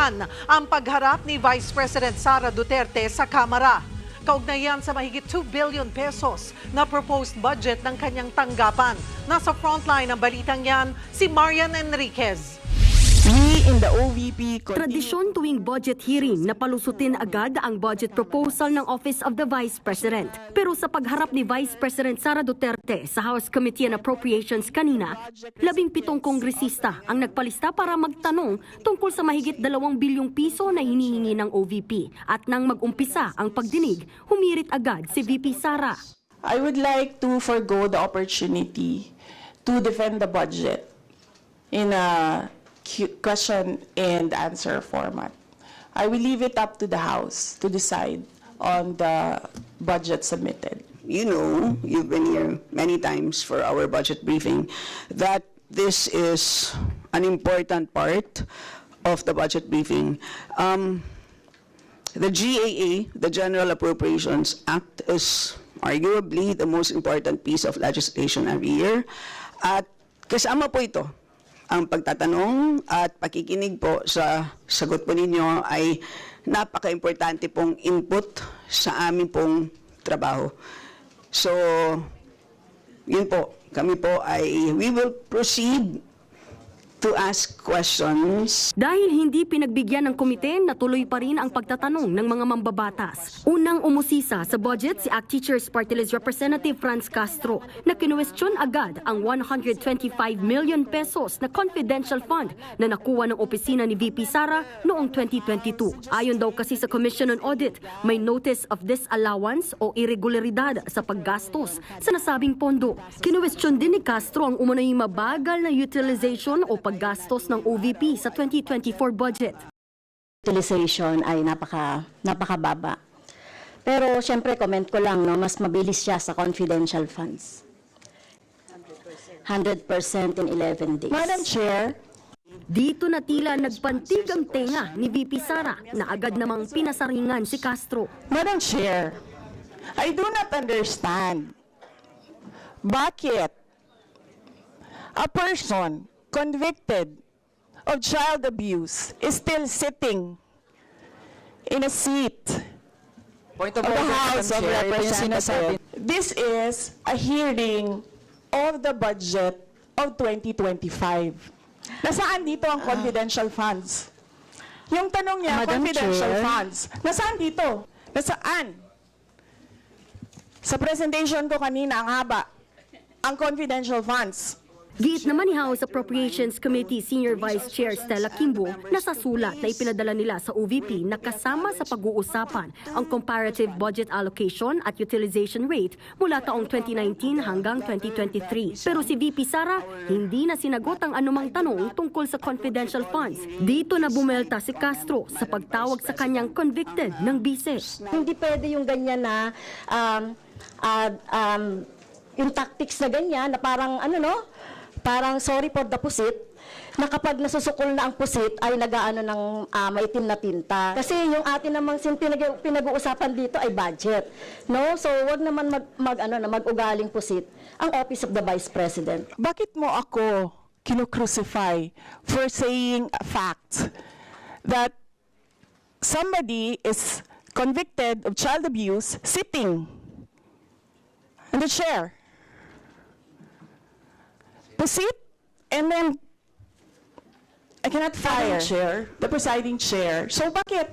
Binansagan ang pagharap ni Vice President Sara Duterte sa Kamara. Kaugnayan sa mahigit 2 billion pesos na proposed budget ng kanyang tanggapan. Nasa frontline ng balitang yan, si Marian Enriquez. We in the OVP Tradisyon tuwing budget hearing na palusutin agad ang budget proposal ng Office of the Vice President. Pero sa pagharap ni Vice President Sara Duterte sa House Committee on Appropriations kanina, 17 kongresista ang nagpalista para magtanong tungkol sa mahigit 2 bilyong piso na hinihingi ng OVP. At nang mag-umpisa ang pagdinig, humirit agad si VP Sara. I would like to forgo the opportunity to defend the budget in a question and answer format. I will leave it up to the House to decide on the budget submitted. You know, you've been here many times for our budget briefing, that this is an important part of the budget briefing. The GAA, the General Appropriations Act, is arguably the most important piece of legislation every year. At kasama po ito, ang pagtatanong at pakikinig po sa sagot po ninyo ay napaka-importante pong input sa aming pong trabaho. So, yun po, kami po ay we will proceed to ask questions. Dahil hindi pinagbigyan ng komite, natuloy pa rin ang pagtatanong ng mga mambabatas. Unang umusisa sa budget si ACT Teachers Party List Representative Franz Castro na kinuwestiyon agad ang 125 million pesos na confidential fund na nakuha ng opisina ni VP Sara noong 2022. Ayon daw kasi sa Commission on Audit, may notice of disallowance o irregularidad sa paggastos sa nasabing pondo. Kinuwestiyon din ni Castro ang umano'y mabagal na utilization o paggastos ng OVP sa 2024 budget. Utilization ay napakababa. Pero syempre comment ko lang, no, mas mabilis siya sa confidential funds. 100% in 11 days. Madam Chair, Dito na tila nagpantig ang tenga ni VP Sara na agad namang pinasaringan si Castro. Madam Chair, I do not understand bakit a person convicted of child abuse is still sitting in a seat Point of of the order, House of Madam Chair. Ito yung sinasabi. Representatives. This is a hearing of the budget of 2025. Nasaan dito ang confidential funds? Yung tanong niya, Madam confidential Chair. funds. Nasaan dito? Nasaan? Sa presentation ko kanina, ang haba. Ang confidential funds. Giit naman ni House Appropriations Committee Senior Vice Chair Stella Kimbo na sa sulat na ipinadala nila sa OVP na kasama sa pag-uusapan ang comparative budget allocation at utilization rate mula taong 2019 hanggang 2023. Pero si VP Sara hindi na sinagot ang anumang tanong tungkol sa confidential funds. Dito na bumelta si Castro sa pagtawag sa kanyang convicted ng bise. Hindi pwede yung ganyan na yung tactics na ganyan na parang parang sorry for the pusit, na kapag nasusukol na ang pusit ay nagaano ng maitim na tinta. Kasi yung atin namang pinag-uusapan dito ay budget. No? So wag naman mag-ugaling pusit ang Office of the Vice President. Bakit mo ako kinocrucify for saying a fact that somebody is convicted of child abuse sitting in the chair? Pusit, and then I cannot fire the presiding chair. So bakit?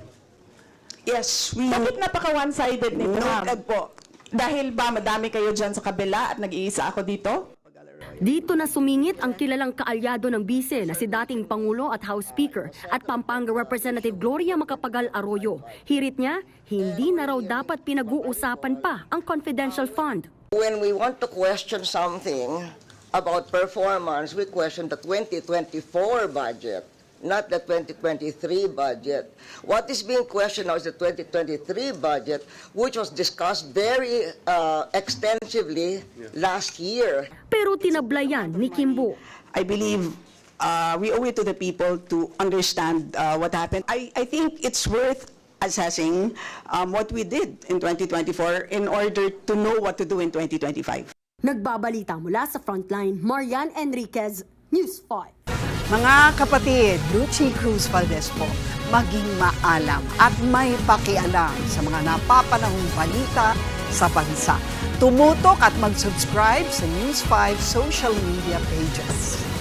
Yes, Bakit napaka one-sided nito, ma'am? noted po. Dahil ba madami kayo dyan sa kabila at nag-iisa ako dito? Dito na sumingit ang kilalang kaalyado ng bise na si dating Pangulo at House Speaker at Pampanga Representative Gloria Macapagal Arroyo. Hirit niya, hindi na raw dapat pinag-uusapan pa ang confidential fund. When we want to question something about performance, we question the 2024 budget, not the 2023 budget. What is being questioned now is the 2023 budget, which was discussed very extensively last year. Pero tinablayan ni Kimbo. I believe we owe it to the people to understand what happened. I think it's worth assessing what we did in 2024 in order to know what to do in 2025. Nagbabalita mula sa Frontline, Marian Enriquez, News 5. Mga kapatid, Lucy Cruz Valdez po, maging maalam at may pakialam sa mga napapanahong balita sa bansa. Tumutok at mag-subscribe sa News 5 social media pages.